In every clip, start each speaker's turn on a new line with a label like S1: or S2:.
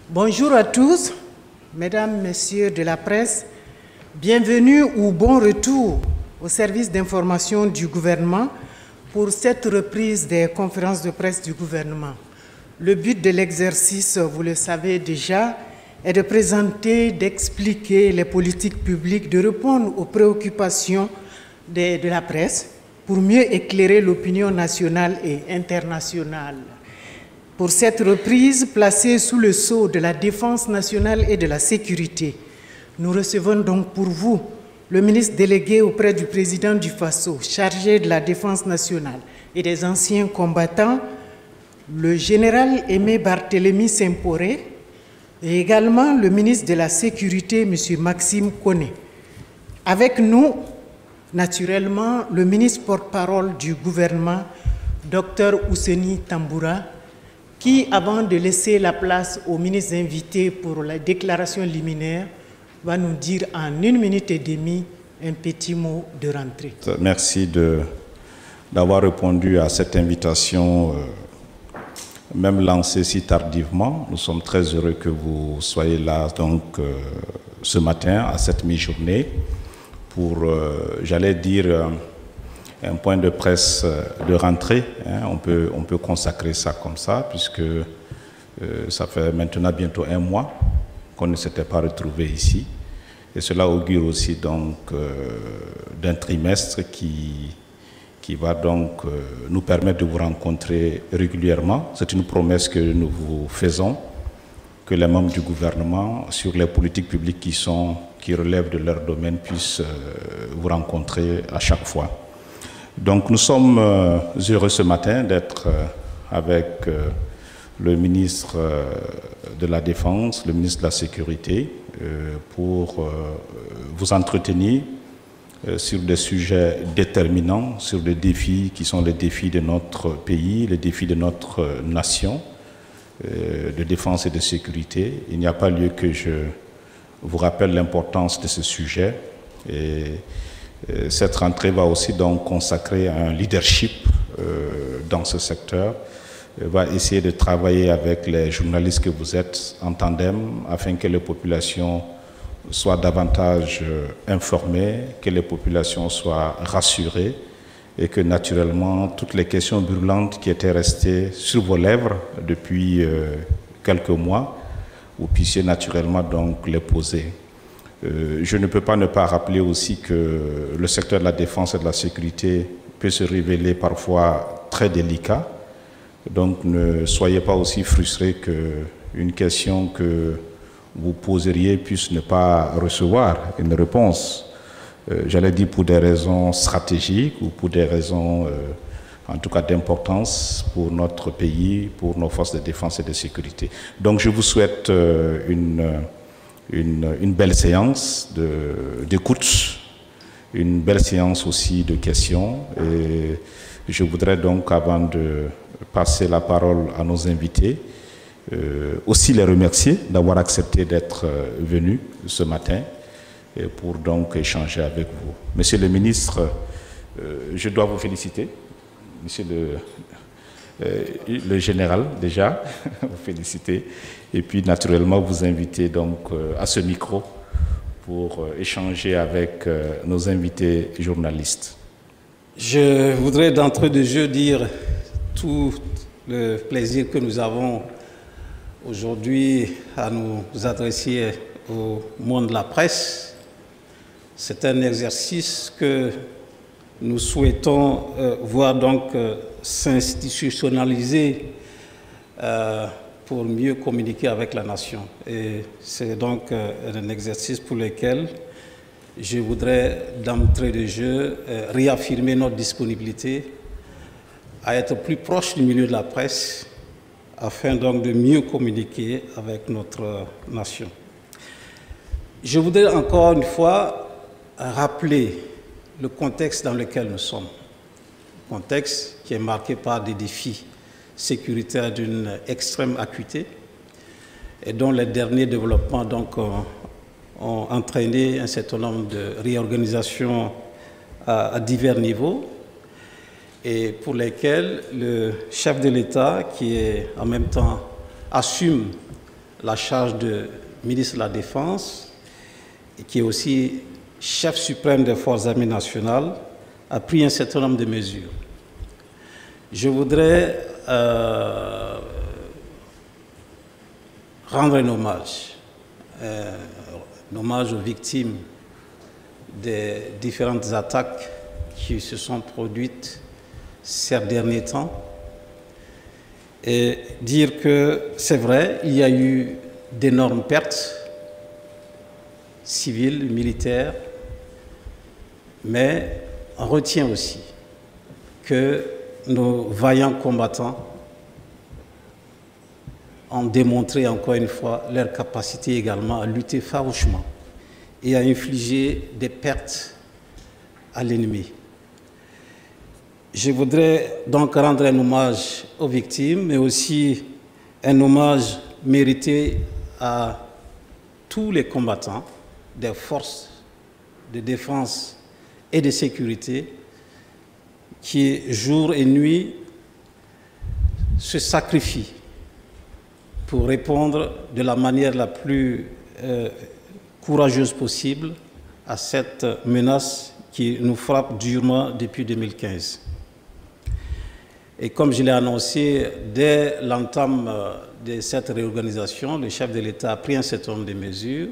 S1: Bonjour à tous, mesdames, messieurs de la presse. Bienvenue ou bon retour au service d'information du gouvernement pour cette reprise des conférences de presse du gouvernement. Le but de l'exercice, vous le savez déjà, est de présenter, d'expliquer les politiques publiques, de répondre aux préoccupations de la presse pour mieux éclairer l'opinion nationale et internationale. Pour cette reprise, placée sous le sceau de la défense nationale et de la sécurité, nous recevons donc pour vous le ministre délégué auprès du président du FASO, chargé de la défense nationale et des anciens combattants, le général Aimé Barthélemy Semporé, et également le ministre de la Sécurité, M. Maxime Koné. Avec nous, naturellement, le ministre porte-parole du gouvernement, Dr Ousseini Tamboura, qui, avant de laisser la place aux ministres invités pour la déclaration liminaire, va nous dire en 1 minute et demie un petit mot de rentrée.
S2: Merci d'avoir répondu à cette invitation, même lancée si tardivement. Nous sommes très heureux que vous soyez là donc, ce matin, à cette mi-journée, pour, j'allais dire, un point de presse de rentrée, hein, on peut consacrer ça comme ça, puisque ça fait maintenant bientôt 1 mois qu'on ne s'était pas retrouvé ici. Et cela augure aussi donc d'un trimestre qui va donc nous permettre de vous rencontrer régulièrement. C'est une promesse que nous vous faisons, que les membres du gouvernement, sur les politiques publiques qui relèvent de leur domaine, puissent vous rencontrer à chaque fois. Donc nous sommes heureux ce matin d'être avec le ministre de la Défense, le ministre de la Sécurité, pour vous entretenir sur des sujets déterminants, sur des défis qui sont les défis de notre pays, les défis de notre nation, de défense et de sécurité. Il n'y a pas lieu que je vous rappelle l'importance de ce sujet. Et cette rentrée va aussi donc consacrer un leadership dans ce secteur, va essayer de travailler avec les journalistes que vous êtes en tandem afin que les populations soient davantage informées, que les populations soient rassurées et que naturellement toutes les questions brûlantes qui étaient restées sur vos lèvres depuis quelques mois, vous puissiez naturellement donc les poser. Je ne peux pas ne pas rappeler aussi que le secteur de la défense et de la sécurité peut se révéler parfois très délicat. Donc ne soyez pas aussi frustrés qu'une question que vous poseriez puisse ne pas recevoir une réponse. J'allais dire pour des raisons stratégiques ou pour des raisons en tout cas d'importance pour notre pays, pour nos forces de défense et de sécurité. Donc je vous souhaite une belle séance d'écoute, une belle séance aussi de questions. Et je voudrais donc, avant de passer la parole à nos invités, aussi les remercier d'avoir accepté d'être venus ce matin et pour donc échanger avec vous. Monsieur le ministre, je dois vous féliciter. Monsieur le général, déjà, vous féliciter. Et puis, naturellement, vous inviter donc à ce micro pour échanger avec nos invités journalistes.
S3: Je voudrais d'entrée de jeu dire tout le plaisir que nous avons aujourd'hui à nous adresser au monde de la presse. C'est un exercice que nous souhaitons voir donc s'institutionnaliser pour mieux communiquer avec la nation. Et c'est donc un exercice pour lequel je voudrais d'entrée de jeu réaffirmer notre disponibilité à être plus proche du milieu de la presse afin donc de mieux communiquer avec notre nation. Je voudrais encore une fois rappeler le contexte dans lequel nous sommes. Contexte qui est marqué par des défis sécuritaires d'une extrême acuité et dont les derniers développements donc, ont entraîné un certain nombre de réorganisations à divers niveaux et pour lesquels le chef de l'État, qui est en même temps assume la charge de ministre de la Défense et qui est aussi chef suprême des Forces armées nationales, a pris un certain nombre de mesures. Je voudrais rendre un hommage aux victimes des différentes attaques qui se sont produites ces derniers temps et dire que c'est vrai, il y a eu d'énormes pertes civiles, militaires, mais on retient aussi que nos vaillants combattants ont démontré encore une fois leur capacité également à lutter farouchement et à infliger des pertes à l'ennemi. Je voudrais donc rendre un hommage aux victimes, mais aussi un hommage mérité à tous les combattants des forces de défense et de sécurité qui, jour et nuit, se sacrifient pour répondre de la manière la plus courageuse possible à cette menace qui nous frappe durement depuis 2015. Et comme je l'ai annoncé, dès l'entame de cette réorganisation, le chef de l'État a pris un certain nombre de mesures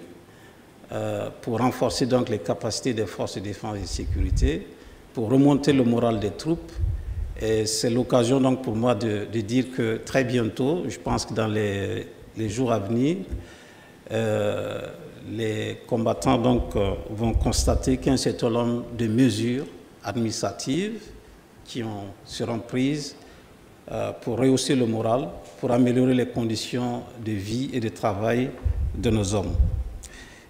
S3: pour renforcer donc les capacités des forces de défense et de sécurité, pour remonter le moral des troupes. Et c'est l'occasion donc pour moi de dire que très bientôt, je pense que dans les jours à venir, les combattants donc, vont constater qu'un certain nombre de mesures administratives qui seront prises pour rehausser le moral, pour améliorer les conditions de vie et de travail de nos hommes.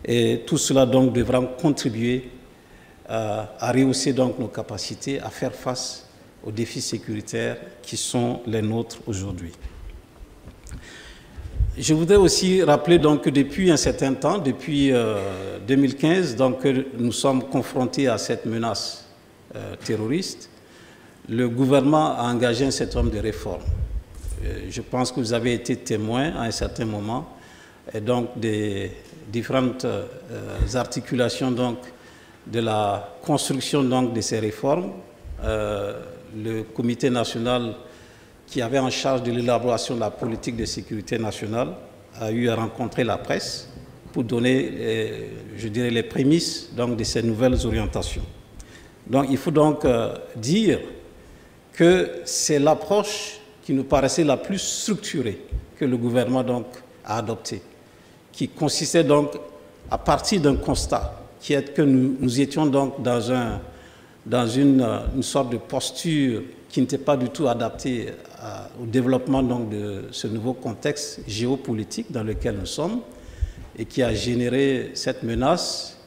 S3: Et tout cela donc devra contribuer à rehausser donc nos capacités à faire face aux défis sécuritaires qui sont les nôtres aujourd'hui. Je voudrais aussi rappeler donc que depuis un certain temps, depuis 2015, donc, nous sommes confrontés à cette menace terroriste. Le gouvernement a engagé un certain nombre de réformes. Je pense que vous avez été témoin à un certain moment et donc des différentes articulations donc, de la construction donc, de ces réformes. Le comité national qui avait en charge de l'élaboration de la politique de sécurité nationale a eu à rencontrer la presse pour donner, je dirais, les prémices donc, de ces nouvelles orientations. Donc il faut donc dire que c'est l'approche qui nous paraissait la plus structurée que le gouvernement donc, a adoptée, qui consistait donc à partir d'un constat, qui est que nous étions donc dans une sorte de posture qui n'était pas du tout adaptée au développement donc, de ce nouveau contexte géopolitique dans lequel nous sommes et qui a généré cette menace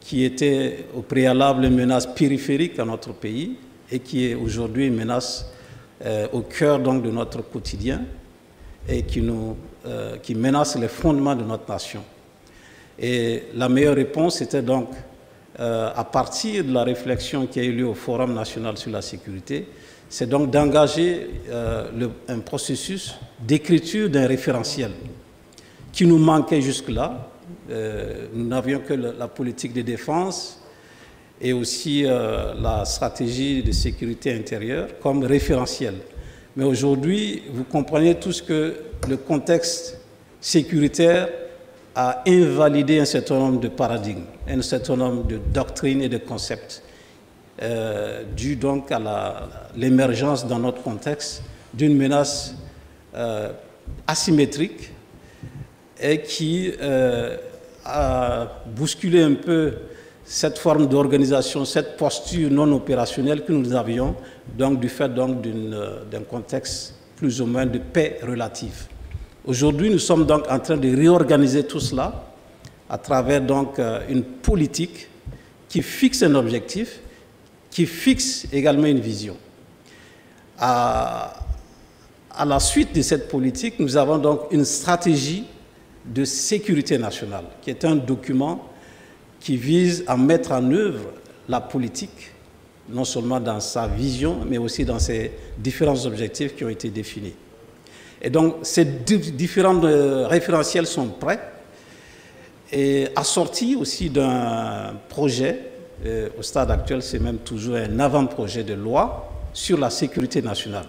S3: qui était au préalable une menace périphérique à notre pays et qui est aujourd'hui une menace au cœur donc, de notre quotidien et qui menace les fondements de notre nation. Et la meilleure réponse était donc, à partir de la réflexion qui a eu lieu au Forum national sur la sécurité, c'est donc d'engager un processus d'écriture d'un référentiel qui nous manquait jusque-là. Nous n'avions que la politique de défense et aussi la stratégie de sécurité intérieure comme référentiel. Mais aujourd'hui, vous comprenez tous que le contexte sécuritaire a invalidé un certain nombre de paradigmes, un certain nombre de doctrines et de concepts, dû donc à l'émergence dans notre contexte d'une menace asymétrique et qui a bousculé un peu cette forme d'organisation, cette posture non opérationnelle que nous avions, donc du fait d'un contexte plus ou moins de paix relative. Aujourd'hui, nous sommes donc en train de réorganiser tout cela à travers donc une politique qui fixe un objectif, qui fixe également une vision. À la suite de cette politique, nous avons donc une stratégie de sécurité nationale, qui est un document qui vise à mettre en œuvre la politique, non seulement dans sa vision, mais aussi dans ses différents objectifs qui ont été définis. Et donc, ces différents référentiels sont prêts et assortis aussi d'un projet, au stade actuel, c'est même toujours un avant-projet de loi sur la sécurité nationale,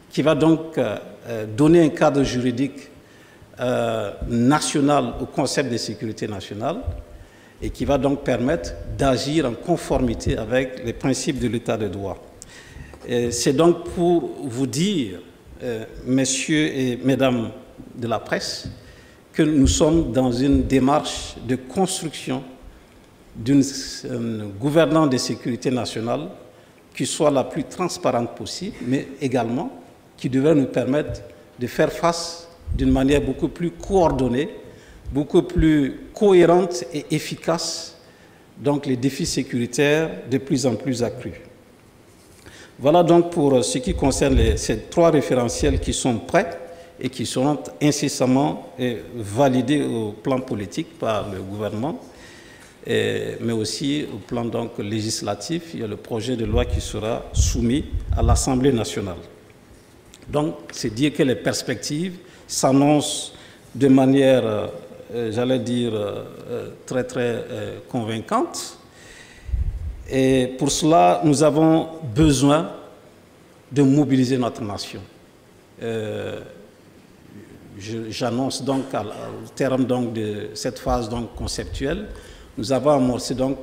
S3: qui va donc donner un cadre juridique national au concept de sécurité nationale et qui va donc permettre d'agir en conformité avec les principes de l'état de droit. C'est donc pour vous dire, messieurs et mesdames de la presse, que nous sommes dans une démarche de construction d'une gouvernance de sécurité nationale qui soit la plus transparente possible, mais également qui devrait nous permettre de faire face d'une manière beaucoup plus coordonnée, beaucoup plus cohérente et efficace, donc les défis sécuritaires de plus en plus accrus. Voilà donc pour ce qui concerne ces 3 référentiels qui sont prêts et qui seront incessamment validés au plan politique par le gouvernement, mais aussi au plan donc législatif. Il y a le projet de loi qui sera soumis à l'Assemblée nationale. Donc, c'est dire que les perspectives s'annoncent de manière, j'allais dire, très convaincante. Et pour cela, nous avons besoin de mobiliser notre nation. J'annonce donc au terme donc de cette phase donc conceptuelle, nous avons amorcé donc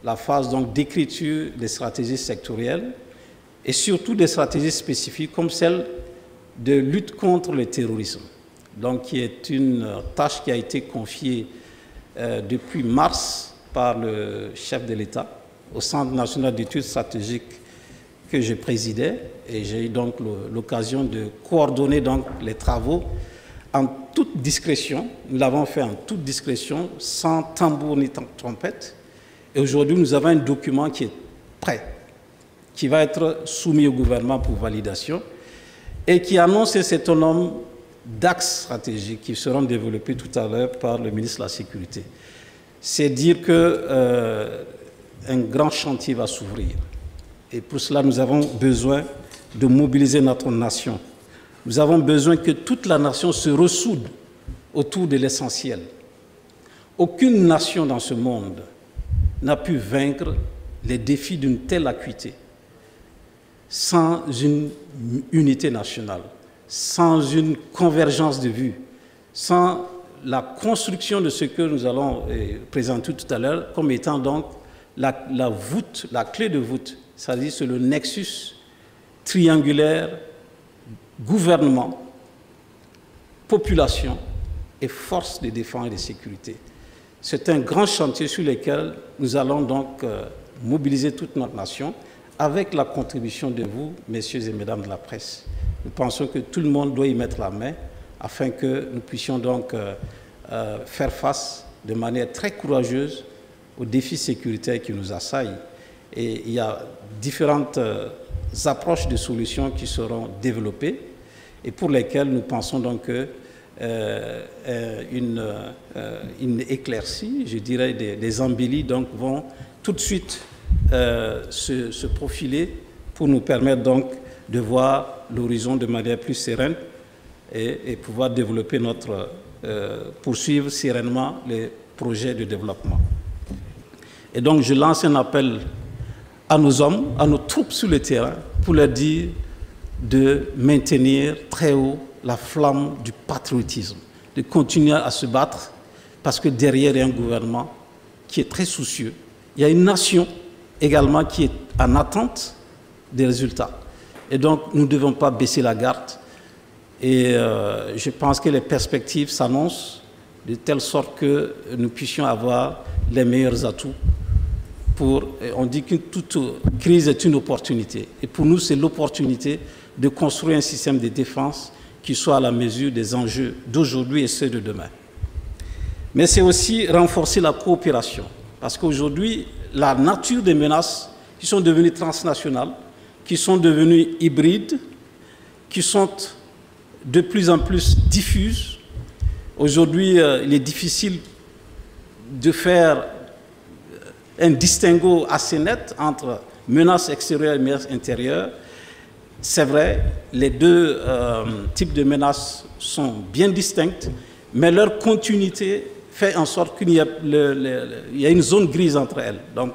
S3: la phase donc d'écriture des stratégies sectorielles et surtout des stratégies spécifiques comme celle de lutte contre le terrorisme, donc qui est une tâche qui a été confiée depuis mars par le chef de l'État au Centre national d'études stratégiques que je présidais, et j'ai eu donc l'occasion de coordonner donc les travaux en toute discrétion. Nous l'avons fait en toute discrétion, sans tambour ni trompette. Et aujourd'hui, nous avons un document qui est prêt, qui va être soumis au gouvernement pour validation et qui annonce un certain nombre d'axes stratégiques qui seront développés tout à l'heure par le ministre de la Sécurité. C'est dire qu'un grand chantier va s'ouvrir. Et pour cela, nous avons besoin de mobiliser notre nation. Nous avons besoin que toute la nation se ressoude autour de l'essentiel. Aucune nation dans ce monde n'a pu vaincre les défis d'une telle acuité sans une unité nationale, sans une convergence de vues, sans la construction de ce que nous allons présenter tout à l'heure comme étant donc la voûte, la clé de voûte, c'est-à-dire c'est le nexus triangulaire gouvernement, population et forces de défense et de sécurité. C'est un grand chantier sur lequel nous allons donc mobiliser toute notre nation avec la contribution de vous, messieurs et mesdames de la presse. Nous pensons que tout le monde doit y mettre la main afin que nous puissions donc faire face de manière très courageuse aux défis sécuritaires qui nous assaillent. Et il y a différentes approches de solutions qui seront développées et pour lesquelles nous pensons donc que une éclaircie, je dirais des embellis donc vont tout de suite se profiler pour nous permettre donc de voir l'horizon de manière plus sereine et pouvoir développer poursuivre sereinement les projets de développement. Et donc je lance un appel à nos hommes, à nos troupes sur le terrain, pour leur dire de maintenir très haut la flamme du patriotisme, de continuer à se battre, parce que derrière il y a un gouvernement qui est très soucieux. Il y a une nation également qui est en attente des résultats. Et donc nous ne devons pas baisser la garde. Et je pense que les perspectives s'annoncent de telle sorte que nous puissions avoir les meilleurs atouts. On dit que toute crise est une opportunité. Et pour nous, c'est l'opportunité de construire un système de défense qui soit à la mesure des enjeux d'aujourd'hui et ceux de demain. Mais c'est aussi renforcer la coopération. Parce qu'aujourd'hui, la nature des menaces qui sont devenues transnationales, qui sont devenues hybrides, qui sont de plus en plus diffuses. Aujourd'hui, il est difficile de faire un distinguo assez net entre menaces extérieures et menaces intérieures. C'est vrai, les deux types de menaces sont bien distinctes, mais leur continuité fait en sorte qu'il y a une zone grise entre elles. Donc,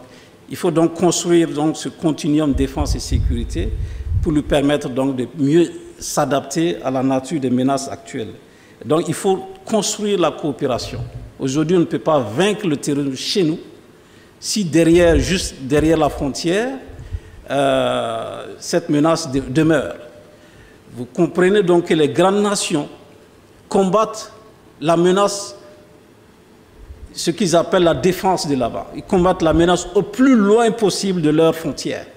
S3: il faut donc construire donc, ce continuum défense et sécurité pour lui permettre donc, de mieux s'adapter à la nature des menaces actuelles. Donc, il faut construire la coopération. Aujourd'hui, on ne peut pas vaincre le terrorisme chez nous si juste derrière la frontière, cette menace demeure. Vous comprenez donc que les grandes nations combattent la menace, ce qu'ils appellent la défense de là-bas. Ils combattent la menace au plus loin possible de leurs frontières.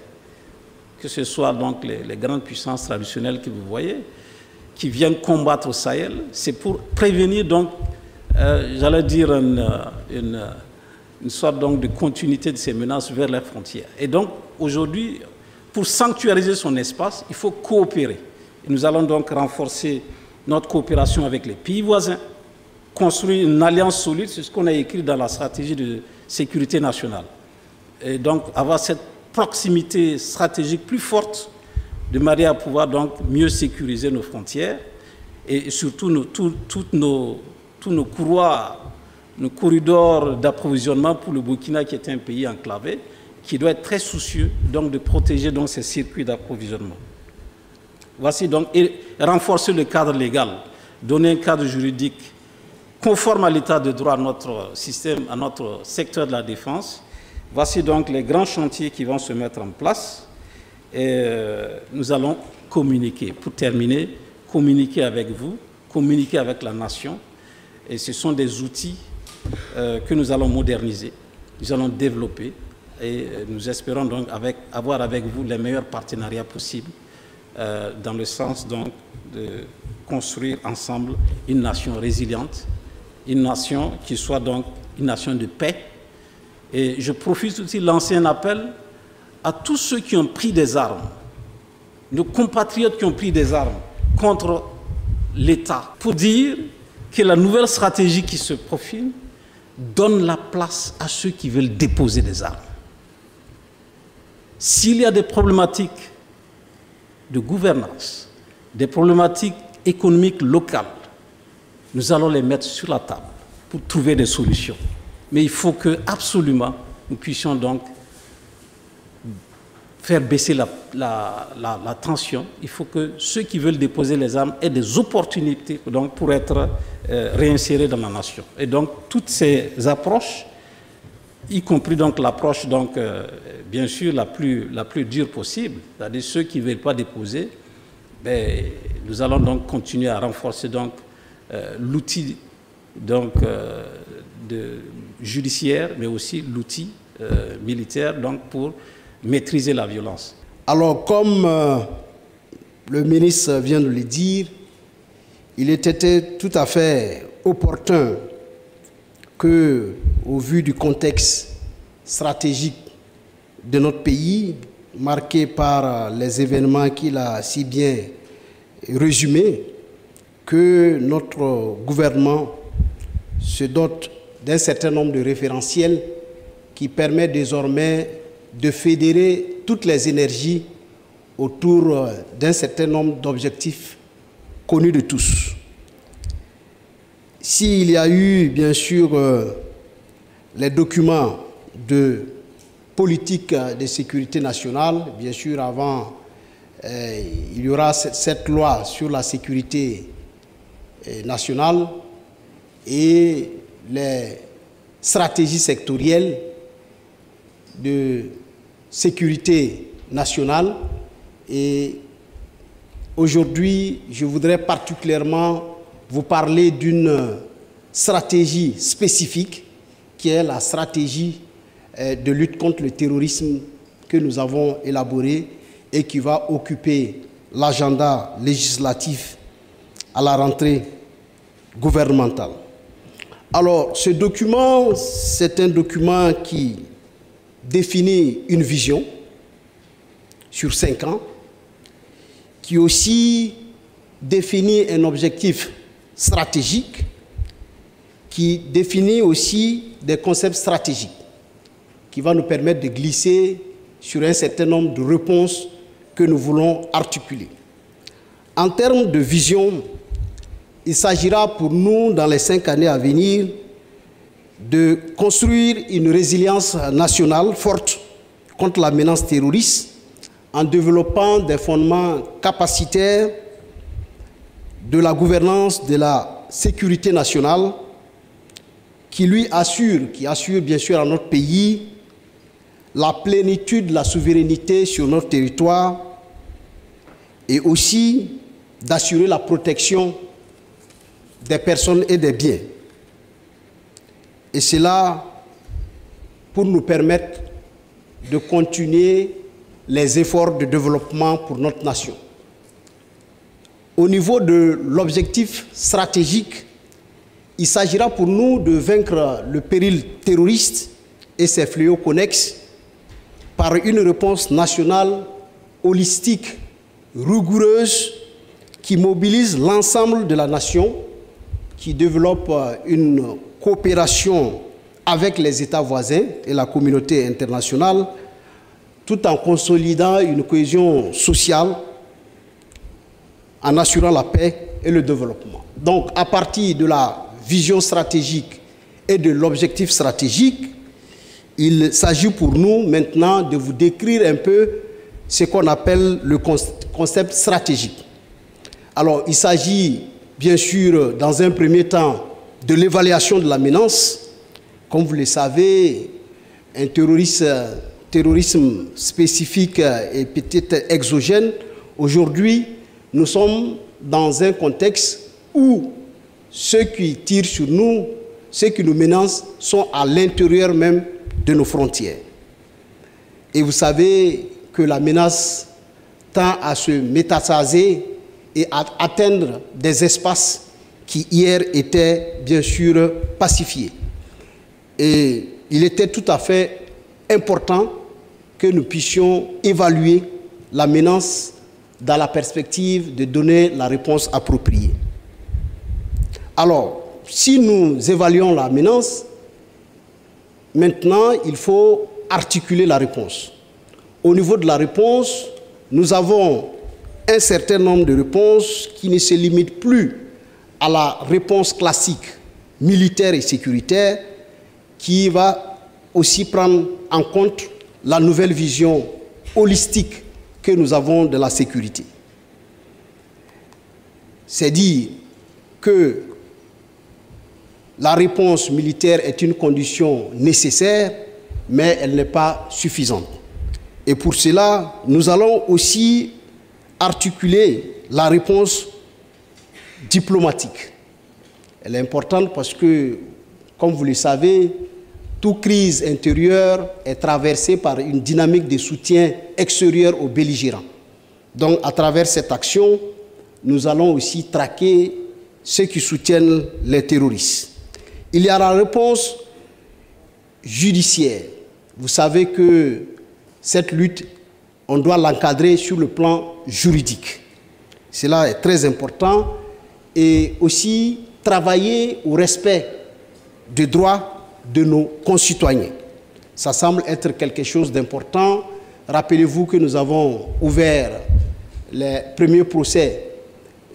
S3: Que ce soit donc les grandes puissances traditionnelles que vous voyez, qui viennent combattre au Sahel, c'est pour prévenir donc, j'allais dire, une sorte donc de continuité de ces menaces vers les frontières. Et donc, aujourd'hui, pour sanctuariser son espace, il faut coopérer. Et nous allons donc renforcer notre coopération avec les pays voisins, construire une alliance solide, c'est ce qu'on a écrit dans la stratégie de sécurité nationale. Et donc, avoir cette proximité stratégique plus forte, de manière à pouvoir donc mieux sécuriser nos frontières et surtout tous nos couloirs, nos corridors d'approvisionnement pour le Burkina, qui est un pays enclavé, qui doit être très soucieux donc, de protéger donc, ces circuits d'approvisionnement. Voici donc, et renforcer le cadre légal, donner un cadre juridique conforme à l'état de droit à notre système, à notre secteur de la défense. Voici donc les grands chantiers qui vont se mettre en place. Et nous allons communiquer. Pour terminer, communiquer avec vous, communiquer avec la nation. Et ce sont des outils que nous allons moderniser, nous allons développer. Et nous espérons donc avoir avec vous les meilleurs partenariats possibles dans le sens donc de construire ensemble une nation résiliente, une nation qui soit donc une nation de paix. Et je profite aussi de lancer un appel à tous ceux qui ont pris des armes, nos compatriotes qui ont pris des armes contre l'État, pour dire que la nouvelle stratégie qui se profile donne la place à ceux qui veulent déposer des armes. S'il y a des problématiques de gouvernance, des problématiques économiques locales, nous allons les mettre sur la table pour trouver des solutions. Mais il faut que, absolument, nous puissions donc faire baisser la tension. Il faut que ceux qui veulent déposer les armes aient des opportunités donc, pour être réinsérés dans la nation. Et donc, toutes ces approches, y compris donc l'approche, donc, bien sûr, la plus dure possible, c'est-à-dire ceux qui ne veulent pas déposer, ben, nous allons donc continuer à renforcer donc, l'outil donc, judiciaire, mais aussi l'outil militaire donc, pour maîtriser la violence.
S4: Alors, comme le ministre vient de le dire, il était tout à fait opportun que, au vu du contexte stratégique de notre pays, marqué par les événements qu'il a si bien résumés, que notre gouvernement se dote d'un certain nombre de référentiels qui permettent désormais de fédérer toutes les énergies autour d'un certain nombre d'objectifs connus de tous. S'il y a eu, bien sûr, les documents de politique de sécurité nationale, bien sûr, avant, il y aura cette loi sur la sécurité nationale et les stratégies sectorielles de sécurité nationale. Et aujourd'hui, je voudrais particulièrement vous parler d'une stratégie spécifique qui est la stratégie de lutte contre le terrorisme que nous avons élaborée et qui va occuper l'agenda législatif à la rentrée gouvernementale. Alors, ce document, c'est un document qui définit une vision, sur 5 ans, qui aussi définit un objectif stratégique, qui définit aussi des concepts stratégiques, qui va nous permettre de glisser sur un certain nombre de réponses que nous voulons articuler. En termes de vision, il s'agira pour nous, dans les 5 années à venir, de construire une résilience nationale forte contre la menace terroriste en développant des fondements capacitaires de la gouvernance de la sécurité nationale qui assure bien sûr à notre pays la plénitude de la souveraineté sur notre territoire et aussi d'assurer la protection des personnes et des biens. Et cela pour nous permettre de continuer les efforts de développement pour notre nation. Au niveau de l'objectif stratégique, il s'agira pour nous de vaincre le péril terroriste et ses fléaux connexes par une réponse nationale holistique, rigoureuse, qui mobilise l'ensemble de la nation, qui développe une coopération avec les États voisins et la communauté internationale, tout en consolidant une cohésion sociale, en assurant la paix et le développement. Donc, à partir de la vision stratégique et de l'objectif stratégique, il s'agit pour nous maintenant de vous décrire un peu ce qu'on appelle le concept stratégique. Alors, il s'agit bien sûr, dans un premier temps, de l'évaluation de la menace. Comme vous le savez, un terrorisme spécifique et peut-être exogène. Aujourd'hui, nous sommes dans un contexte où ceux qui tirent sur nous, ceux qui nous menacent, sont à l'intérieur même de nos frontières. Et vous savez que la menace tend à se métastaser et à atteindre des espaces qui hier étaient bien sûr pacifiés. Et il était tout à fait important que nous puissions évaluer la menace dans la perspective de donner la réponse appropriée. Alors, si nous évaluons la menace, maintenant, il faut articuler la réponse. Au niveau de la réponse, nous avons un certain nombre de réponses qui ne se limitent plus à la réponse classique militaire et sécuritaire, qui va aussi prendre en compte la nouvelle vision holistique que nous avons de la sécurité. C'est dire que la réponse militaire est une condition nécessaire, mais elle n'est pas suffisante. Et pour cela, nous allons aussi articuler la réponse diplomatique. Elle est importante parce que, comme vous le savez, toute crise intérieure est traversée par une dynamique de soutien extérieur aux belligérants. Donc, à travers cette action, nous allons aussi traquer ceux qui soutiennent les terroristes. Il y a la réponse judiciaire. Vous savez que cette lutte, on doit l'encadrer sur le plan juridique. Cela est très important. Et aussi travailler au respect des droits de nos concitoyens. Ça semble être quelque chose d'important. Rappelez-vous que nous avons ouvert les premiers procès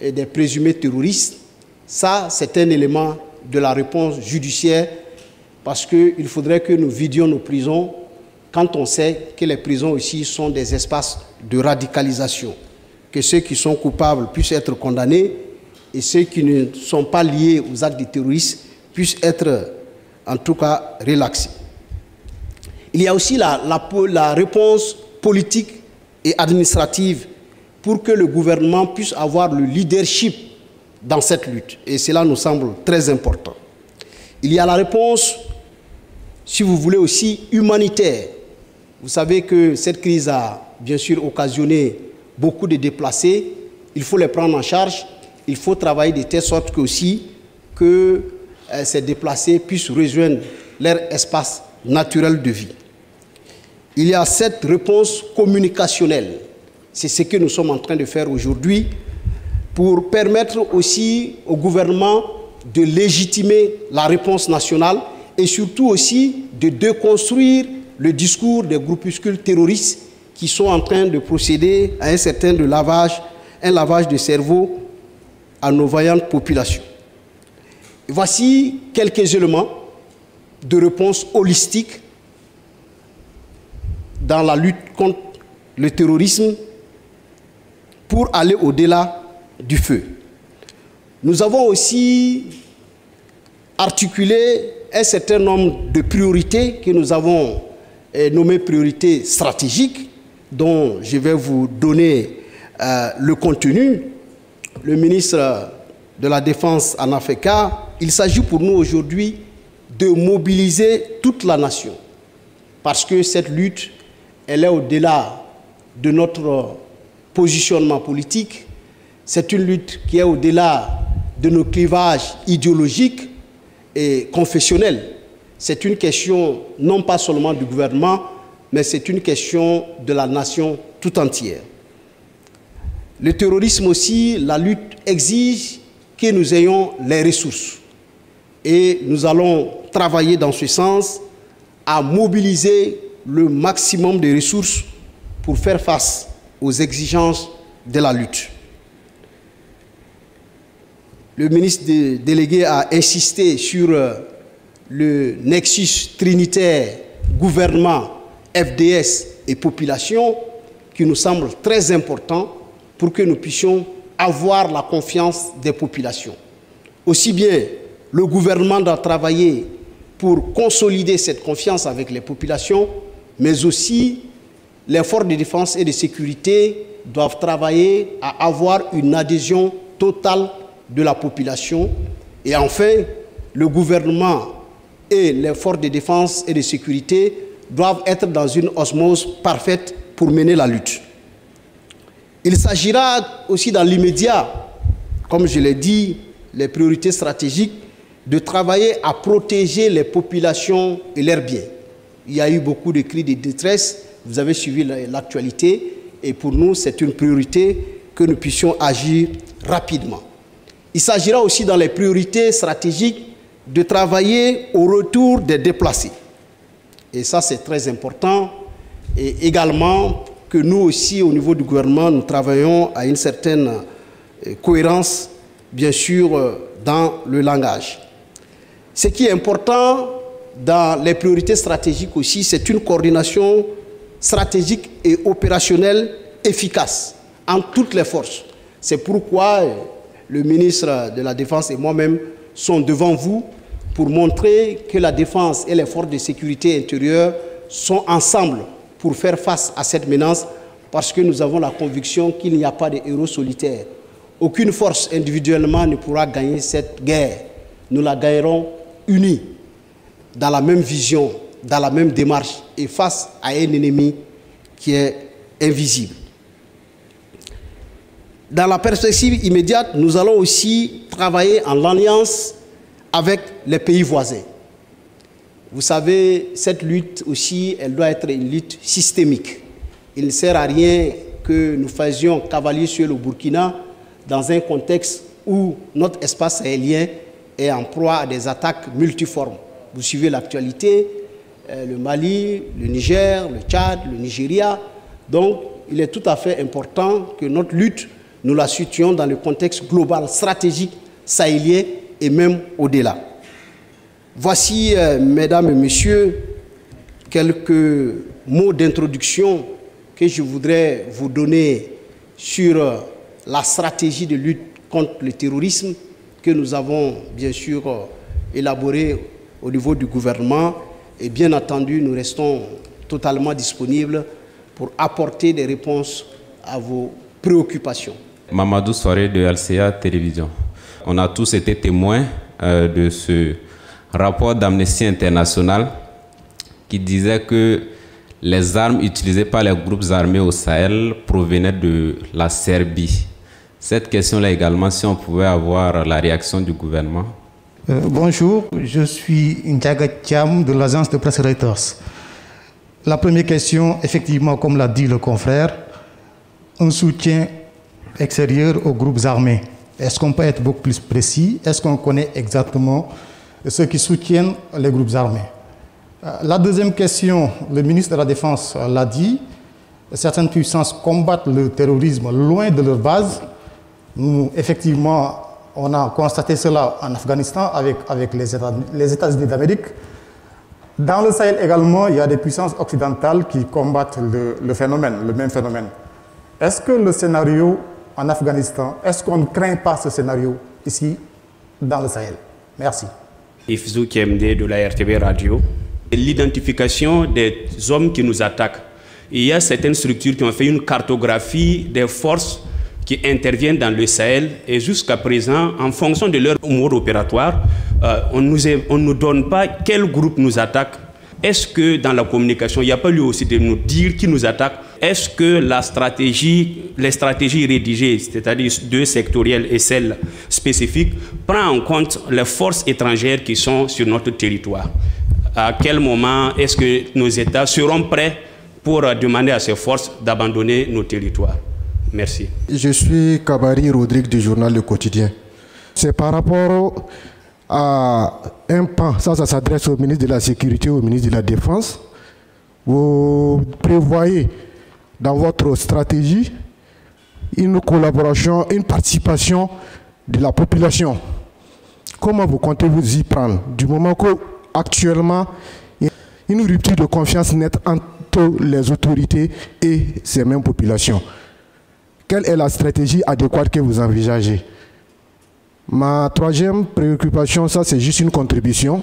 S4: des présumés terroristes. Ça, c'est un élément de la réponse judiciaire parce qu'il faudrait que nous vidions nos prisons quand on sait que les prisons aussi sont des espaces de radicalisation, que ceux qui sont coupables puissent être condamnés et ceux qui ne sont pas liés aux actes de terrorisme puissent être en tout cas relaxés. Il y a aussi la réponse politique et administrative pour que le gouvernement puisse avoir le leadership dans cette lutte. Et cela nous semble très important. Il y a la réponse, si vous voulez aussi, humanitaire. Vous savez que cette crise a bien sûr occasionné beaucoup de déplacés. Il faut les prendre en charge. Il faut travailler de telle sorte que aussi que ces déplacés puissent rejoindre leur espace naturel de vie. Il y a cette réponse communicationnelle. C'est ce que nous sommes en train de faire aujourd'hui pour permettre aussi au gouvernement de légitimer la réponse nationale et surtout aussi de déconstruire le discours des groupuscules terroristes qui sont en train de procéder à un certain lavage de cerveau à nos vaillantes populations. Et voici quelques éléments de réponse holistique dans la lutte contre le terrorisme pour aller au-delà du feu. Nous avons aussi articulé un certain nombre de priorités que nous avons nommées priorités stratégiques, dont je vais vous donner le contenu. Le ministre de la Défense en a fait cas. Il s'agit pour nous aujourd'hui de mobiliser toute la nation, parce que cette lutte, elle est au-delà de notre positionnement politique. C'est une lutte qui est au-delà de nos clivages idéologiques et confessionnels. C'est une question non pas seulement du gouvernement, mais c'est une question de la nation tout entière. Le terrorisme aussi, la lutte exige que nous ayons les ressources. Et nous allons travailler dans ce sens à mobiliser le maximum de ressources pour faire face aux exigences de la lutte. Le ministre délégué a insisté sur le nexus trinitaire gouvernement, FDS et population qui nous semble très important pour que nous puissions avoir la confiance des populations. Aussi bien le gouvernement doit travailler pour consolider cette confiance avec les populations, mais aussi les forces de défense et de sécurité doivent travailler à avoir une adhésion totale de la population. Et enfin, le gouvernement et les forces de défense et de sécurité doivent être dans une osmose parfaite pour mener la lutte. Il s'agira aussi dans l'immédiat, comme je l'ai dit, les priorités stratégiques, de travailler à protéger les populations et leurs biens. Il y a eu beaucoup de cris de détresse, vous avez suivi l'actualité, et pour nous, c'est une priorité que nous puissions agir rapidement. Il s'agira aussi dans les priorités stratégiques de travailler au retour des déplacés. Et ça, c'est très important. Et également que nous aussi, au niveau du gouvernement, nous travaillons à une certaine cohérence, bien sûr, dans le langage. Ce qui est important dans les priorités stratégiques aussi, c'est une coordination stratégique et opérationnelle efficace entre toutes les forces. C'est pourquoi le ministre de la Défense et moi-même sont devant vous pour montrer que la défense et les forces de sécurité intérieure sont ensemble pour faire face à cette menace, parce que nous avons la conviction qu'il n'y a pas de héros solitaires. Aucune force individuellement ne pourra gagner cette guerre. Nous la gagnerons unis, dans la même vision, dans la même démarche et face à un ennemi qui est invisible. Dans la perspective immédiate, nous allons aussi travailler en alliance avec les pays voisins. Vous savez, cette lutte aussi, elle doit être une lutte systémique. Il ne sert à rien que nous faisions cavalier sur le Burkina dans un contexte où notre espace sahélien est en proie à des attaques multiformes. Vous suivez l'actualité, le Mali, le Niger, le Tchad, le Nigeria. Donc, il est tout à fait important que notre lutte, nous la situions dans le contexte global, stratégique, sahélien et même au-delà. Voici, mesdames et messieurs, quelques mots d'introduction que je voudrais vous donner sur la stratégie de lutte contre le terrorisme que nous avons bien sûr élaborée au niveau du gouvernement. Et bien entendu, nous restons totalement disponibles pour apporter des réponses à vos préoccupations.
S5: Mamadou Soare de LCA Télévision. On a tous été témoins de ce rapport d'Amnesty International qui disait que les armes utilisées par les groupes armés au Sahel provenaient de la Serbie. Cette question-là également, si on pouvait avoir la réaction du gouvernement.
S6: Bonjour, je suis Ndiaga Thiam de l'agence de presse Reuters. La première question, effectivement, comme l'a dit le confrère, un soutien extérieur aux groupes armés. Est-ce qu'on peut être beaucoup plus précis? Est-ce qu'on connaît exactement ceux qui soutiennent les groupes armés? La deuxième question, le ministre de la Défense l'a dit, certaines puissances combattent le terrorisme loin de leur base. Nous, effectivement, on a constaté cela en Afghanistan avec les États-Unis d'Amérique. Dans le Sahel également, il y a des puissances occidentales qui combattent le phénomène, le même phénomène. Est-ce que le scénario en Afghanistan, est-ce qu'on ne craint pas ce scénario ici, dans le Sahel? Merci.
S7: Ifzou KMD de la RTV Radio. L'identification des hommes qui nous attaquent. Il y a certaines structures qui ont fait une cartographie des forces qui interviennent dans le Sahel et jusqu'à présent, en fonction de leur mode opératoire, on ne nous donne pas quel groupe nous attaque. Est-ce que dans la communication, il n'y a pas lieu aussi de nous dire qui nous attaque? Est-ce que les stratégies rédigées, c'est-à-dire deux sectorielles et celles spécifiques, prennent en compte les forces étrangères qui sont sur notre territoire? À quel moment est-ce que nos États seront prêts pour demander à ces forces d'abandonner nos territoires? Merci.
S8: Je suis Kabari Rodrigue du journal Le Quotidien. C'est par rapport à un pan, ça s'adresse au ministre de la Sécurité, au ministre de la Défense. Vous prévoyez dans votre stratégie une collaboration, une participation de la population. Comment vous comptez vous y prendre du moment qu'actuellement il y a une rupture de confiance nette entre les autorités et ces mêmes populations? Quelle est la stratégie adéquate que vous envisagez? Ma troisième préoccupation, ça c'est juste une contribution.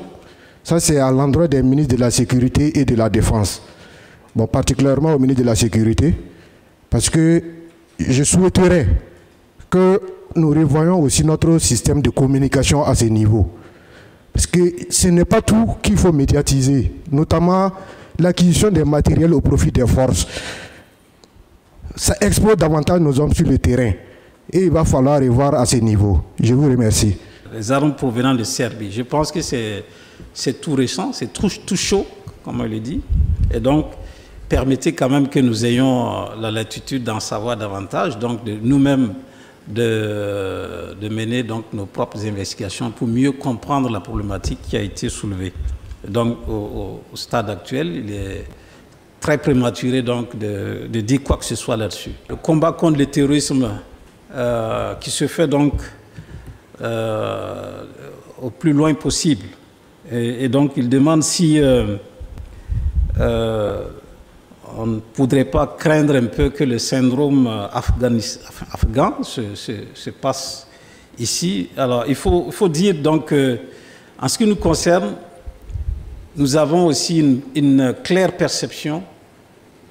S8: Ça c'est à l'endroit des ministres de la Sécurité et de la Défense. Bon, particulièrement au ministre de la Sécurité, parce que je souhaiterais que nous revoyions aussi notre système de communication à ce niveau. Parce que ce n'est pas tout qu'il faut médiatiser, notamment l'acquisition des matériels au profit des forces. Ça expose davantage nos hommes sur le terrain. Et il va falloir revoir à ce niveau. Je vous remercie.
S3: Les armes provenant de Serbie, je pense que c'est tout récent, c'est tout chaud, comme on le dit. Et donc, permettez quand même que nous ayons la latitude d'en savoir davantage, donc de nous-mêmes de mener donc nos propres investigations pour mieux comprendre la problématique qui a été soulevée. Donc, au stade actuel, il est très prématuré donc de dire quoi que ce soit là-dessus. Le combat contre le terrorisme qui se fait donc au plus loin possible. Et donc il demande si on ne voudrait pas craindre un peu que le syndrome afghan se passe ici. Alors il faut dire donc en ce qui nous concerne, nous avons aussi une claire perception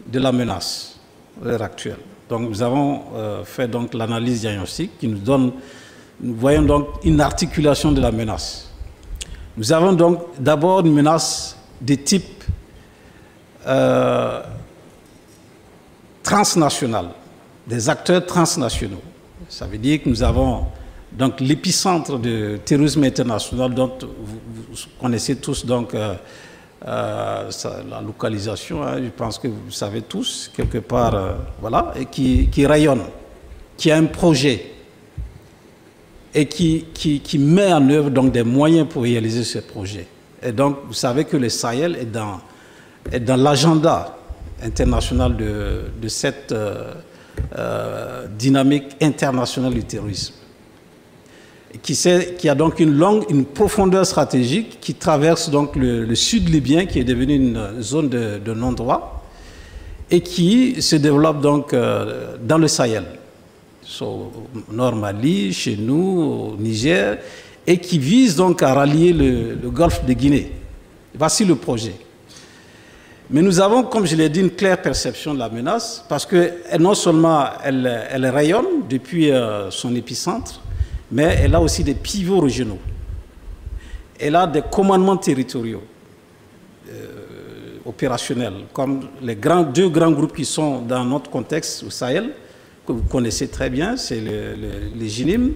S3: de la menace à l'heure actuelle. Donc nous avons fait donc l'analyse diagnostique qui nous donne, nous voyons donc une articulation de la menace. Nous avons donc d'abord une menace de type transnational, des acteurs transnationaux. Ça veut dire que nous avons donc l'épicentre du terrorisme international dont vous connaissez tous donc la localisation, hein, je pense que vous savez tous, quelque part, voilà, et qui rayonne, qui a un projet et qui met en œuvre donc des moyens pour réaliser ce projet. Et donc, vous savez que le Sahel est dans l'agenda international de cette dynamique internationale du terrorisme. Qui a donc une profondeur stratégique qui traverse donc le sud libyen, qui est devenu une zone de non-droit, et qui se développe donc dans le Sahel, au nord Mali, chez nous, au Niger, et qui vise donc à rallier le golfe de Guinée. Voici le projet. Mais nous avons, comme je l'ai dit, une claire perception de la menace, parce que non seulement elle rayonne depuis son épicentre, mais elle a aussi des pivots régionaux. Elle a des commandements territoriaux opérationnels, comme les deux grands groupes qui sont dans notre contexte au Sahel, que vous connaissez très bien, c'est les GINIM,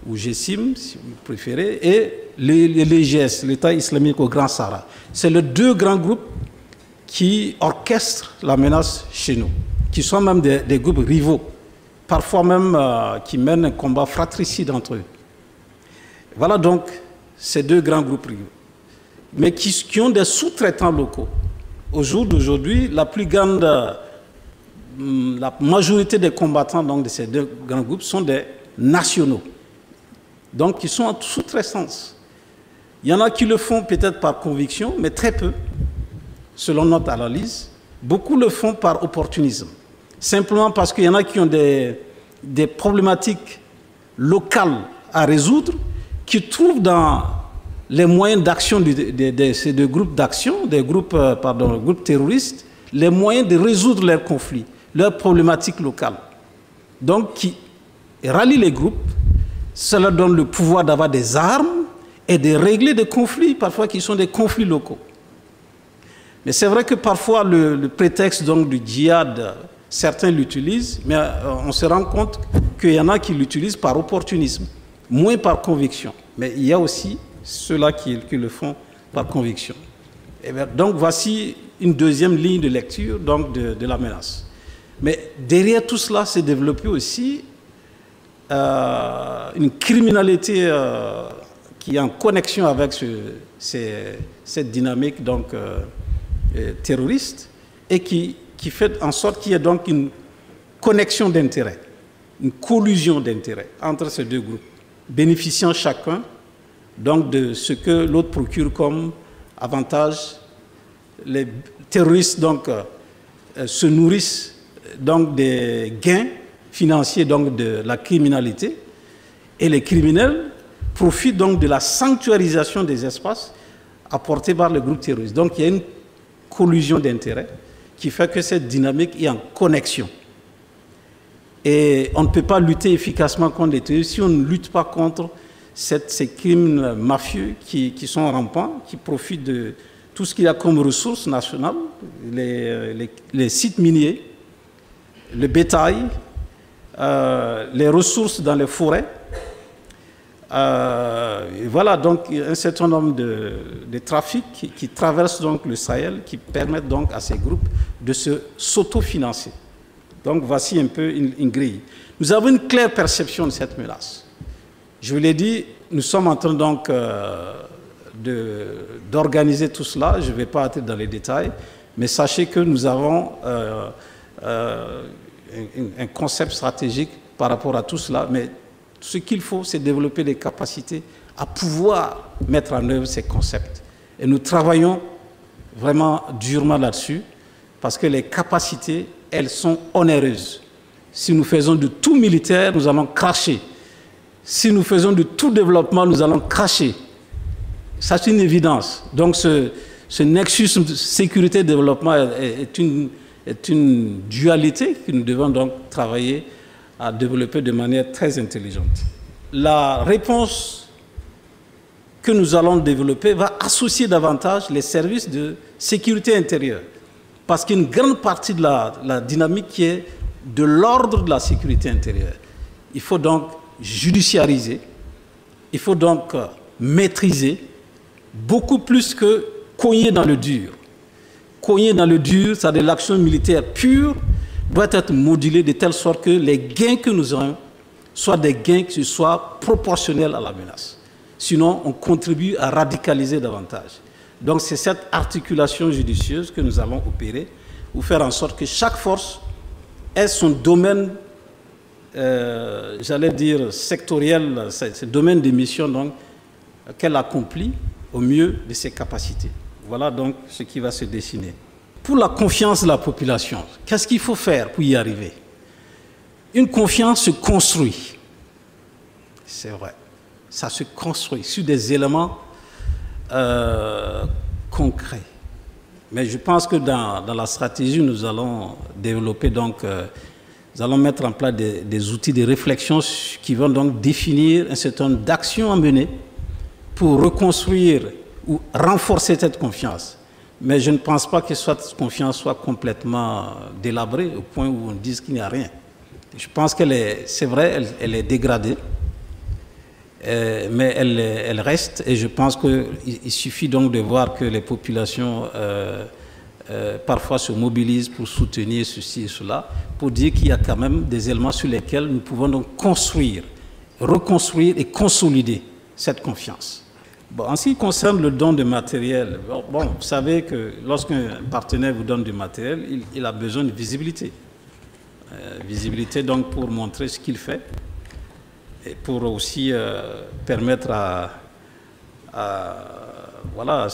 S3: ou GSIM, si vous préférez, et l'EGS, l'État islamique au Grand Sahara. C'est les deux grands groupes qui orchestrent la menace chez nous, qui sont même des groupes rivaux, parfois même qui mènent un combat fratricide entre eux. Voilà donc ces deux grands groupes rivaux, mais qui ont des sous-traitants locaux. Au jour d'aujourd'hui, la majorité des combattants donc, de ces deux grands groupes sont des nationaux, donc qui sont en sous-traitance. Il y en a qui le font peut-être par conviction, mais très peu, selon notre analyse. Beaucoup le font par opportunisme, simplement parce qu'il y en a qui ont des problématiques locales à résoudre, qui trouvent dans les moyens d'action de ces deux groupes d'action, des groupes, groupes terroristes, les moyens de résoudre leurs conflits, leurs problématiques locales. Donc, qui rallient les groupes, cela donne le pouvoir d'avoir des armes et de régler des conflits, parfois qui sont des conflits locaux. Mais c'est vrai que parfois, le prétexte donc, du djihad, certains l'utilisent, mais on se rend compte qu'il y en a qui l'utilisent par opportunisme, moins par conviction. Mais il y a aussi ceux-là qui le font par conviction. Et bien, donc voici une deuxième ligne de lecture donc, de la menace. Mais derrière tout cela s'est développé aussi une criminalité qui est en connexion avec cette dynamique donc, terroriste et qui fait en sorte qu'il y ait donc une connexion d'intérêts, une collusion d'intérêts entre ces deux groupes, bénéficiant chacun donc de ce que l'autre procure comme avantage. Les terroristes donc, se nourrissent donc des gains financiers donc, de la criminalité et les criminels profitent donc de la sanctuarisation des espaces apportés par le groupe terroriste. Donc il y a une collusion d'intérêts qui fait que cette dynamique est en connexion. Et on ne peut pas lutter efficacement contre les terroristes si on ne lutte pas contre ces crimes mafieux qui sont rampants, qui profitent de tout ce qu'il y a comme ressources nationales, les sites miniers, le bétail, les ressources dans les forêts. Voilà donc un certain nombre de trafics qui traversent donc le Sahel, qui permettent donc à ces groupes de s'autofinancer. Donc voici un peu une grille. Nous avons une claire perception de cette menace. Je vous l'ai dit, nous sommes en train donc d'organiser tout cela. Je ne vais pas entrer dans les détails, mais sachez que nous avons un concept stratégique par rapport à tout cela. Mais ce qu'il faut, c'est développer des capacités à pouvoir mettre en œuvre ces concepts. Et nous travaillons vraiment durement là-dessus, parce que les capacités, elles sont onéreuses. Si nous faisons de tout militaire, nous allons cracher. Si nous faisons de tout développement, nous allons cracher. Ça, c'est une évidence. Donc, ce nexus sécurité-développement est une dualité que nous devons donc travailler à développer de manière très intelligente. La réponse que nous allons développer va associer davantage les services de sécurité intérieure. Parce qu'il y a une grande partie de la dynamique qui est de l'ordre de la sécurité intérieure. Il faut donc judiciariser, il faut donc maîtriser, beaucoup plus que cogner dans le dur. Cogner dans le dur, c'est-à-dire l'action militaire pure, doit être modulée de telle sorte que les gains que nous aurons soient des gains qui soient proportionnels à la menace. Sinon, on contribue à radicaliser davantage. Donc c'est cette articulation judicieuse que nous allons opérer pour faire en sorte que chaque force ait son domaine, j'allais dire sectoriel, ce domaine de mission donc qu'elle accomplit au mieux de ses capacités. Voilà donc ce qui va se dessiner. Pour la confiance de la population, qu'est-ce qu'il faut faire pour y arriver? Une confiance se construit. C'est vrai. Ça se construit sur des éléments concret. Mais je pense que dans la stratégie, nous allons développer donc, nous allons mettre en place des outils de réflexion qui vont donc définir un certain nombre d'actions à mener pour reconstruire ou renforcer cette confiance. Mais je ne pense pas que cette confiance soit complètement délabrée au point où on dise qu'il n'y a rien. Je pense qu'elle est, c'est vrai, elle est dégradée. Mais elle reste, et je pense qu'il suffit donc de voir que les populations parfois se mobilisent pour soutenir ceci et cela, pour dire qu'il y a quand même des éléments sur lesquels nous pouvons donc construire, reconstruire et consolider cette confiance. Bon, en ce qui concerne le don de matériel, bon, vous savez que lorsqu'un partenaire vous donne du matériel, il a besoin de visibilité. Visibilité donc pour montrer ce qu'il fait et pour aussi permettre voilà,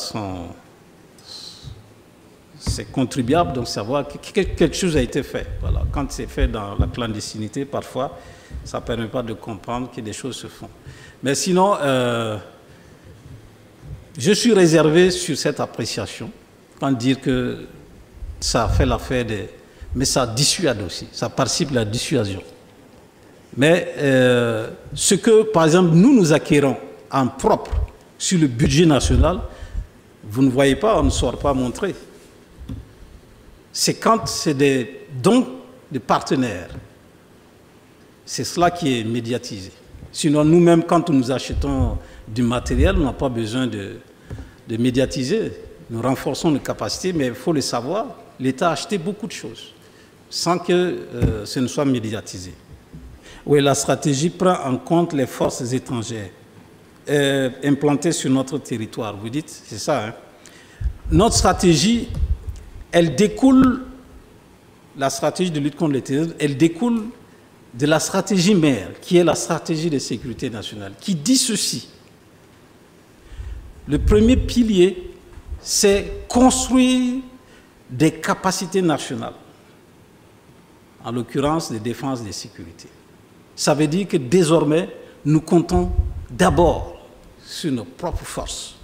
S3: ses contribuables donc savoir que quelque chose a été fait. Voilà. Quand c'est fait dans la clandestinité, parfois, ça ne permet pas de comprendre que des choses se font. Mais sinon, je suis réservé sur cette appréciation, quand dire que ça fait l'affaire des... Mais ça dissuade aussi, ça participe à la dissuasion. Mais ce que, par exemple, nous acquérons en propre sur le budget national, vous ne voyez pas, on ne saura pas montrer. C'est quand c'est des dons de partenaires. C'est cela qui est médiatisé. Sinon, nous-mêmes, quand nous achetons du matériel, on n'a pas besoin de médiatiser. Nous renforçons nos capacités, mais il faut le savoir, l'État a acheté beaucoup de choses sans que ce ne soit médiatisé. Oui, la stratégie prend en compte les forces étrangères implantées sur notre territoire. Vous dites, c'est ça, hein? Notre stratégie, elle découle, la stratégie de lutte contre le terrorisme, elle découle de la stratégie mère, qui est la stratégie de sécurité nationale, qui dit ceci. Le premier pilier, c'est construire des capacités nationales, en l'occurrence de défense et de sécurité. Ça veut dire que désormais, nous comptons d'abord sur nos propres forces.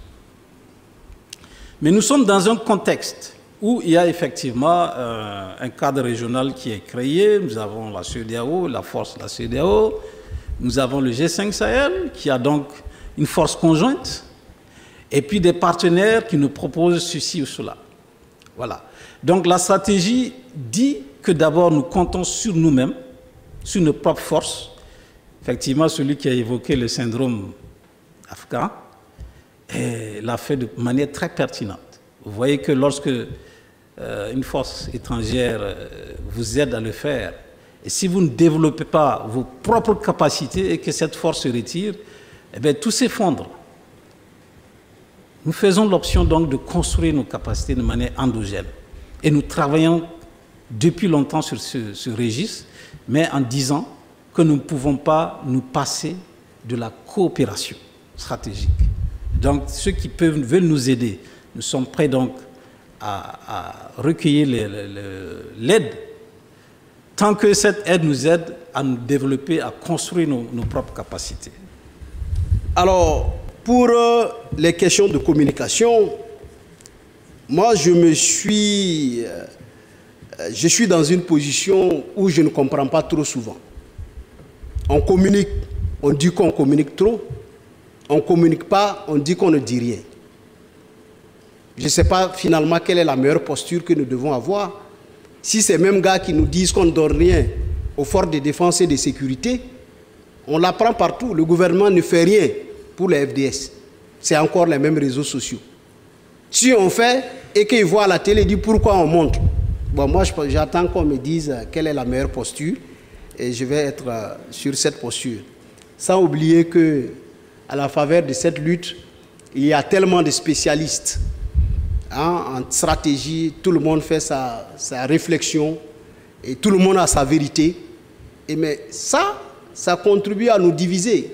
S3: Mais nous sommes dans un contexte où il y a effectivement un cadre régional qui est créé. Nous avons la CEDEAO, la force de la CEDEAO. Nous avons le G5 Sahel, qui a donc une force conjointe. Et puis des partenaires qui nous proposent ceci ou cela. Voilà. Donc la stratégie dit que d'abord nous comptons sur nous-mêmes, sur nos propres forces. Effectivement, celui qui a évoqué le syndrome afghan l'a fait de manière très pertinente. Vous voyez que lorsque une force étrangère vous aide à le faire, et si vous ne développez pas vos propres capacités et que cette force se retire, eh bien, tout s'effondre. Nous faisons l'option donc de construire nos capacités de manière endogène. Et nous travaillons depuis longtemps sur ce registre, mais en disant que nous ne pouvons pas nous passer de la coopération stratégique. Donc ceux qui veulent nous aider, nous sommes prêts donc à recueillir l'aide, tant que cette aide nous aide à nous développer, à construire nos propres capacités.
S4: Alors, pour les questions de communication, moi je suis dans une position où je ne comprends pas trop souvent. On communique, on dit qu'on communique trop. On ne communique pas, on dit qu'on ne dit rien. Je ne sais pas finalement quelle est la meilleure posture que nous devons avoir. Si ces mêmes gars qui nous disent qu'on ne donne rien aux forces de défense et de sécurité, on l'apprend partout. Le gouvernement ne fait rien pour les FDS. C'est encore les mêmes réseaux sociaux. Si on fait et qu'ils voient à la télé, ils disent pourquoi on montre. Bon, moi j'attends qu'on me dise quelle est la meilleure posture et je vais être sur cette posture. Sans oublier que à la faveur de cette lutte, il y a tellement de spécialistes en stratégie, tout le monde fait sa réflexion et tout le monde a sa vérité. Mais ça contribue à nous diviser.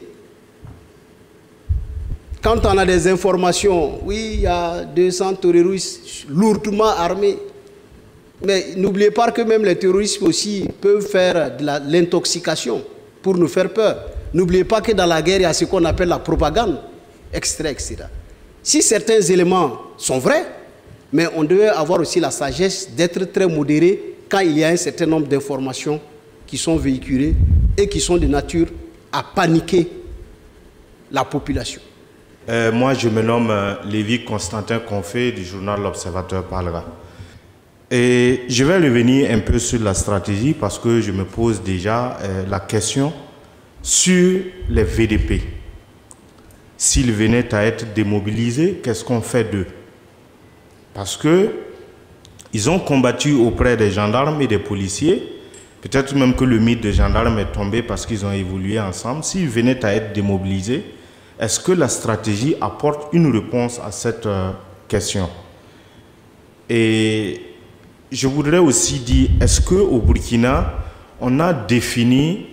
S4: Quand on a des informations, oui, il y a 200 terroristes lourdement armés, mais n'oubliez pas que même les terroristes aussi peuvent faire de l'intoxication pour nous faire peur. N'oubliez pas que dans la guerre, il y a ce qu'on appelle la propagande, etc. Si certains éléments sont vrais, mais on devait avoir aussi la sagesse d'être très modéré quand il y a un certain nombre d'informations qui sont véhiculées et qui sont de nature à paniquer la population.
S9: Moi, je me nomme Lévi Constantin Confé du journal L'Observateur parlera. Et je vais revenir un peu sur la stratégie parce que je me pose déjà la question sur les VDP. S'ils venaient à être démobilisés, qu'est-ce qu'on fait d'eux? Parce qu'il Ils ont combattu auprès des gendarmes et des policiers. Peut-être même que le mythe de gendarme est tombé parce qu'ils ont évolué ensemble. S'ils venaient à être démobilisés, est-ce que la stratégie apporte une réponse à cette question? Et je voudrais aussi dire, est-ce qu'au Burkina, on a défini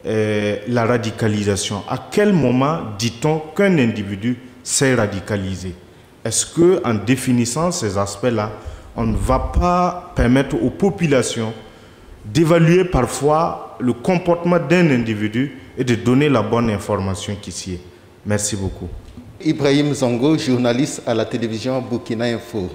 S9: la radicalisation? À quel moment dit-on qu'un individu s'est radicalisé? Est-ce qu'en définissant ces aspects-là, on ne va pas permettre aux populations d'évaluer parfois le comportement d'un individu et de donner la bonne information qui s'y est? Merci beaucoup.
S10: Ibrahim Zongo, journaliste à la télévision Burkina Info.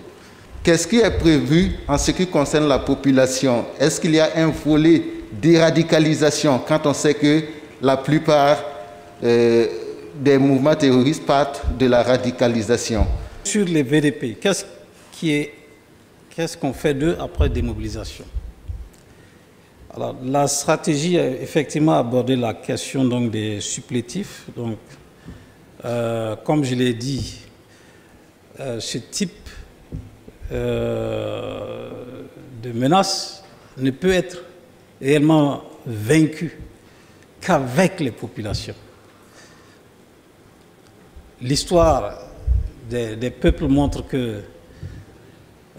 S10: Qu'est-ce qui est prévu en ce qui concerne la population? Est-ce qu'il y a un volet déradicalisation quand on sait que la plupart des mouvements terroristes partent de la radicalisation?
S3: Sur les VDP, qu'est-ce qu'on fait d'eux après démobilisation? Alors, la stratégie a effectivement abordé la question donc, des supplétifs. Donc, comme je l'ai dit, ce type de menace ne peut être réellement vaincu qu'avec les populations. L'histoire des peuples montre que,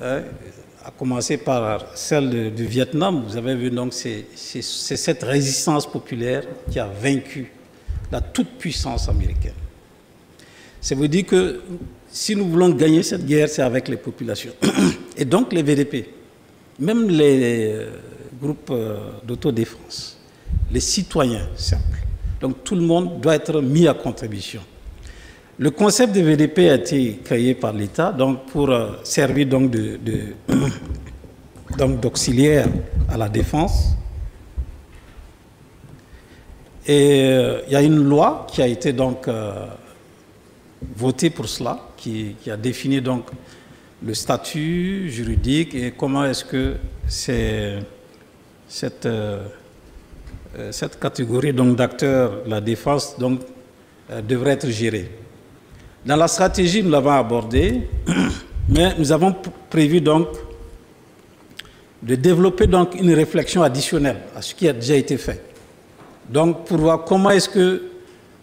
S3: à commencer par celle du Vietnam, vous avez vu donc c'est cette résistance populaire qui a vaincu la toute-puissance américaine. Ça veut dire que si nous voulons gagner cette guerre, c'est avec les populations. Et donc les VDP, même les groupes d'autodéfense, les citoyens simples, donc tout le monde doit être mis à contribution. Le concept de VDP a été créé par l'État donc pour servir donc d'auxiliaire à la défense. Et il y a une loi qui a été donc votée pour cela, qui a défini donc le statut juridique et comment est-ce que cette catégorie donc d'acteurs de la défense donc devrait être gérée. Dans la stratégie, nous l'avons abordé, mais nous avons prévu donc de développer donc une réflexion additionnelle à ce qui a déjà été fait. Donc, pour voir comment est-ce que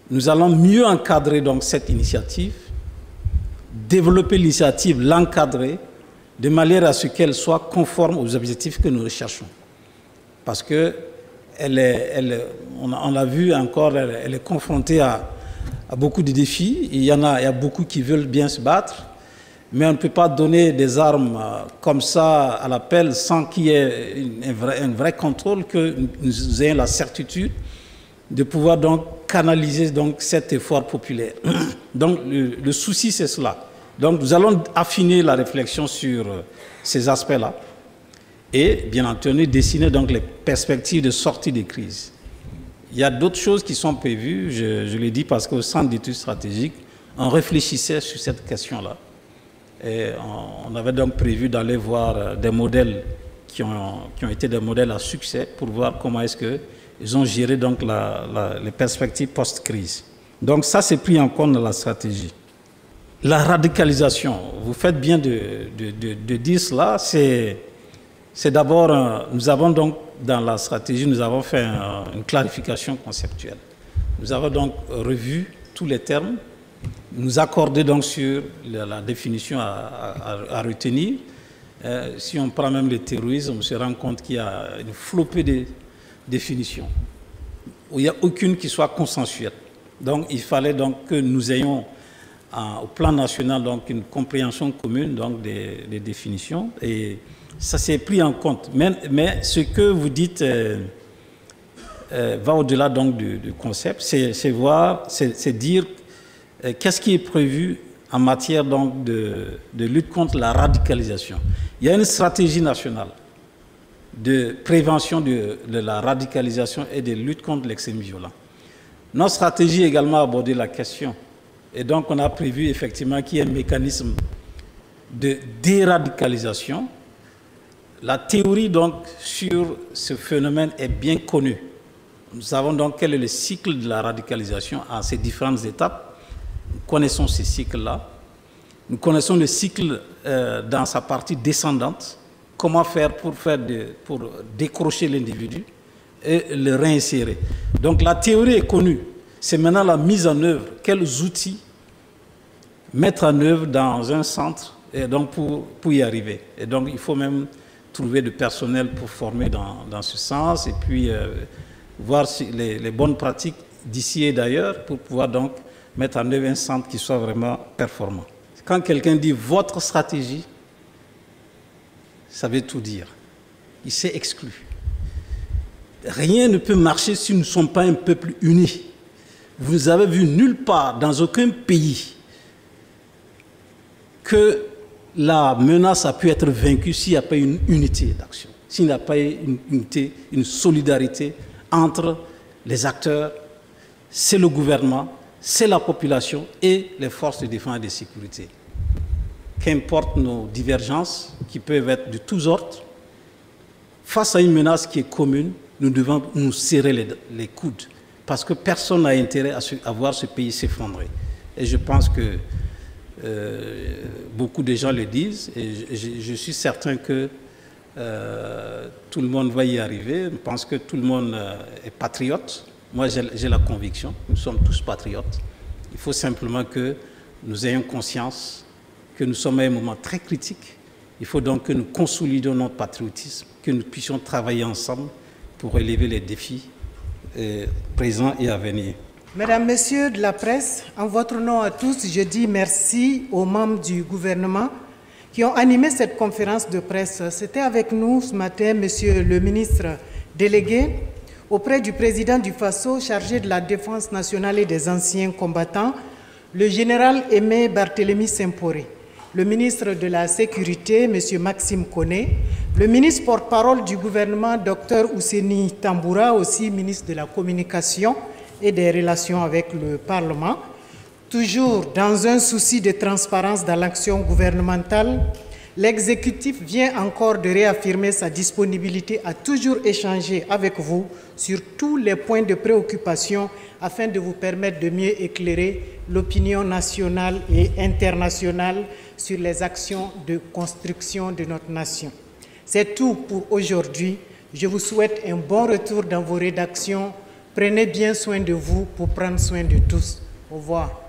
S3: nous allons mieux encadrer donc cette initiative, développer l'initiative, l'encadrer, de manière à ce qu'elle soit conforme aux objectifs que nous recherchons. Parce que on l'a vu encore, elle est confrontée à beaucoup de défis. Il y a beaucoup qui veulent bien se battre, mais on ne peut pas donner des armes comme ça à l'appel sans qu'il y ait un vrai contrôle, que nous ayons la certitude de pouvoir donc canaliser donc cet effort populaire. Donc le souci c'est cela. Donc nous allons affiner la réflexion sur ces aspects-là et bien entendu dessiner donc les perspectives de sortie des crises. Il y a d'autres choses qui sont prévues, je l'ai dit parce qu'au centre d'études stratégiques, on réfléchissait sur cette question-là. Et on avait donc prévu d'aller voir des modèles qui ont été des modèles à succès pour voir comment est-ce qu'ils ont géré donc les perspectives post-crise. Donc ça, c'est pris en compte dans la stratégie. La radicalisation, vous faites bien de dire cela, c'est d'abord, nous avons donc dans la stratégie, nous avons fait une clarification conceptuelle. Nous avons donc revu tous les termes, nous accorder donc sur la définition à retenir. Si on prend même le terrorisme, on se rend compte qu'il y a une flopée de définitions, où il n'y a aucune qui soit consensuelle. Donc il fallait donc que nous ayons au plan national donc une compréhension commune donc des définitions, et ça s'est pris en compte. Mais ce que vous dites va au-delà donc du concept, c'est dire qu'est-ce qui est prévu en matière donc de lutte contre la radicalisation. Il y a une stratégie nationale de prévention de la radicalisation et de lutte contre l'extrémisme violent. Notre stratégie a également abordé la question. Et donc, on a prévu effectivement qu'il y ait un mécanisme de déradicalisation. La théorie donc sur ce phénomène est bien connue. Nous savons donc quel est le cycle de la radicalisation à ses différentes étapes. Nous connaissons ces cycles-là. Nous connaissons le cycle dans sa partie descendante, comment faire pour décrocher l'individu et le réinsérer. Donc la théorie est connue. C'est maintenant la mise en œuvre. Quels outils mettre en œuvre dans un centre et donc pour y arriver. Et donc il faut même trouver du personnel pour former dans ce sens et puis voir si les bonnes pratiques d'ici et d'ailleurs pour pouvoir donc mettre en œuvre un centre qui soit vraiment performant. Quand quelqu'un dit votre stratégie, ça veut tout dire. Il s'est exclu. Rien ne peut marcher si nous ne sommes pas un peuple uni. Vous avez vu nulle part, dans aucun pays, que la menace a pu être vaincue s'il n'y a pas une unité d'action, s'il n'y a pas une unité, une solidarité entre les acteurs, c'est le gouvernement, c'est la population et les forces de défense et de sécurité. Qu'importe nos divergences, qui peuvent être de tous ordres, face à une menace qui est commune, nous devons nous serrer les coudes, parce que personne n'a intérêt à voir ce pays s'effondrer. Et je pense que beaucoup de gens le disent, et je suis certain que tout le monde va y arriver. Je pense que tout le monde est patriote. Moi, j'ai la conviction, nous sommes tous patriotes. Il faut simplement que nous ayons conscience que nous sommes à un moment très critique. Il faut donc que nous consolidions notre patriotisme, que nous puissions travailler ensemble pour relever les défis présents et à venir.
S1: Mesdames, Messieurs de la presse, en votre nom à tous, je dis merci aux membres du gouvernement qui ont animé cette conférence de presse. C'était avec nous ce matin, Monsieur le ministre délégué, auprès du président du FASO, chargé de la défense nationale et des anciens combattants, le général Aimé Barthélemy Simporé, le ministre de la Sécurité, M. Maxime Koné, le ministre porte-parole du gouvernement, Dr Ouseni Tamboura, aussi ministre de la Communication et des Relations avec le Parlement. Toujours dans un souci de transparence dans l'action gouvernementale, l'exécutif vient encore de réaffirmer sa disponibilité à toujours échanger avec vous sur tous les points de préoccupation afin de vous permettre de mieux éclairer l'opinion nationale et internationale sur les actions de construction de notre nation. C'est tout pour aujourd'hui. Je vous souhaite un bon retour dans vos rédactions. Prenez bien soin de vous pour prendre soin de tous. Au revoir.